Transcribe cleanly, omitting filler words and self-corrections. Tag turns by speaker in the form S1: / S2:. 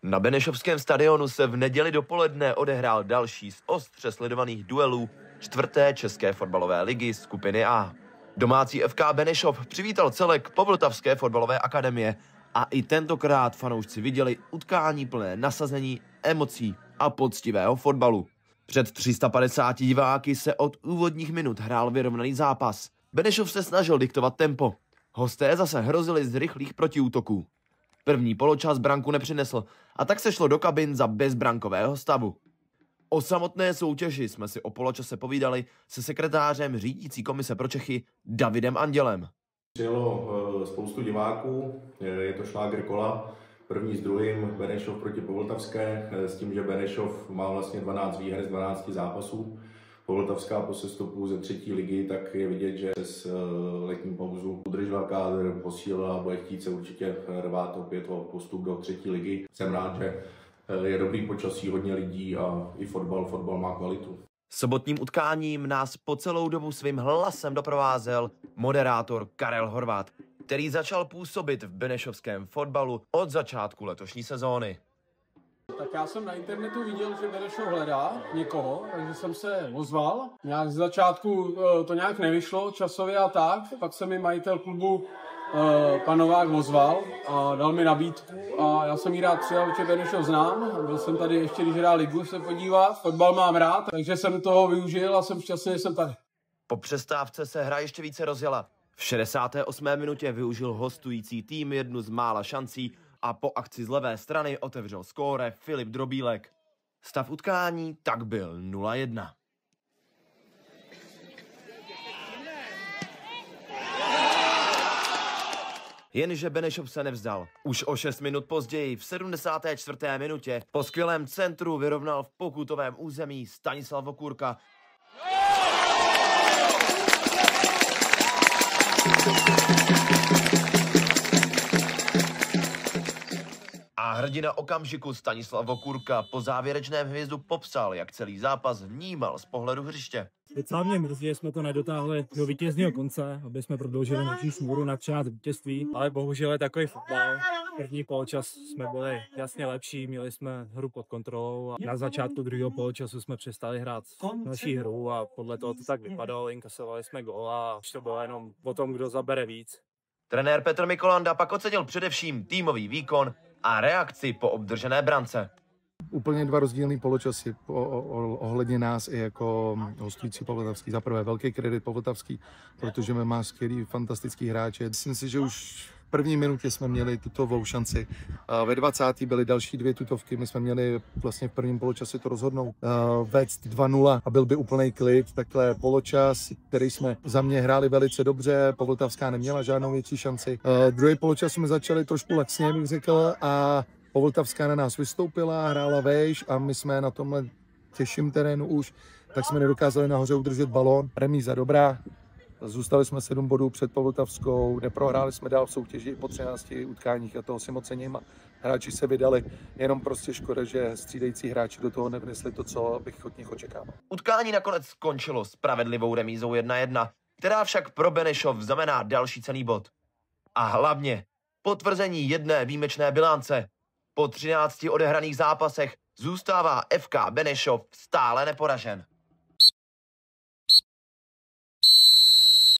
S1: Na Benešovském stadionu se v neděli dopoledne odehrál další z ostře sledovaných duelů čtvrté české fotbalové ligy skupiny A. Domácí FK Benešov přivítal celek Povltavské fotbalové akademie a i tentokrát fanoušci viděli utkání plné nasazení, emocí a poctivého fotbalu. Před 350 diváky se od úvodních minut hrál vyrovnaný zápas. Benešov se snažil diktovat tempo. Hosté zase hrozili z rychlých protiútoků. První poločas branku nepřinesl a tak se šlo do kabin za bezbrankového stavu. O samotné soutěži jsme si o poločase povídali se sekretářem řídící komise pro Čechy Davidem Andělem.
S2: Přijelo spoustu diváků, je to šlágr kola, první s druhým, Benešov proti Povltavské, s tím, že Benešov má vlastně 12 výher z 12 zápasů. Povltavská po sestupu ze 3. ligy, tak je vidět, že z letní pauzu udržela kádr, posílila, bude chtít se určitě rvát opět o postup do 3. ligy. Jsem rád, že je dobrý počasí, hodně lidí a i fotbal má kvalitu.
S1: Sobotním utkáním nás po celou dobu svým hlasem doprovázel moderátor Karel Horváth, který začal působit v benešovském fotbalu od začátku letošní sezóny.
S3: Tak já jsem na internetu viděl, že Benešov hledá někoho, takže jsem se ozval. Nějak z začátku to nějak nevyšlo časově a tak, pak se mi majitel klubu pan Novák ozval a dal mi nabídku a já jsem jí rád přijal, že Benešov znám. Byl jsem tady ještě, když hrál ligu, se podívat, fotbal mám rád, takže jsem toho využil a jsem šťastný, že jsem tady.
S1: Po přestávce se hra ještě více rozjela. V 68. minutě využil hostující tým jednu z mála šancí a po akci z levé strany otevřel skóre Filip Drobílek. Stav utkání tak byl 0-1. Jenže Benešov se nevzdal. Už o 6 minut později, v 74. minutě, po skvělém centru vyrovnal v pokutovém území Stanislav Vokurka. A hrdina okamžiku Stanislav Vokurka po závěrečném hvězdu popsal, jak celý zápas vnímal z pohledu hřiště.
S4: Docela mě mrzí, že jsme to nedotáhli do vítězného konce, aby jsme prodloužili naši smůru na část vítězství, ale bohužel je takový fotbal. První poločas jsme byli jasně lepší, měli jsme hru pod kontrolou a na začátku druhého poločasu jsme přestali hrát naší hru a podle toho to tak vypadalo, inkasovali jsme gól a už to bylo jenom o tom, kdo zabere víc.
S1: Trenér Petr Mikolanda pak ocenil především týmový výkon a reakci po obdržené brance.
S5: Úplně dva rozdílný poločasy ohledně nás i jako hostující Povltavský. Za prvé velký kredit Povltavský, protože má skvělý, fantastický hráče. Myslím si, že už v první minutě jsme měli tutovou šanci. Ve 20. byly další 2 tutovky, my jsme měli vlastně v prvním poločase to rozhodnout. Vést 2-0 a byl by úplný klid. Takhle poločas, který jsme za mě hráli velice dobře, Povltavská neměla žádnou větší šanci. Druhý poločas jsme začali trošku laxně, bych řekl, a Povltavská na nás vystoupila, hrála vejš a my jsme na tomhle těžším terénu už, tak jsme nedokázali nahoře udržet balón. Remíza dobrá, zůstali jsme 7 bodů před Povltavskou, neprohráli jsme dál v soutěži po 13 utkáních a toho si moc cením. Hráči se vydali, jenom prostě škoda, že střídající hráči do toho nevnesli to, co bych od nich očekával.
S1: Utkání nakonec skončilo spravedlivou remízou 1-1, která však pro Benešov znamená další cenný bod. A hlavně potvrzení jedné výjimečné bilance. Po 13 odehraných zápasech zůstává FK Benešov stále neporažen.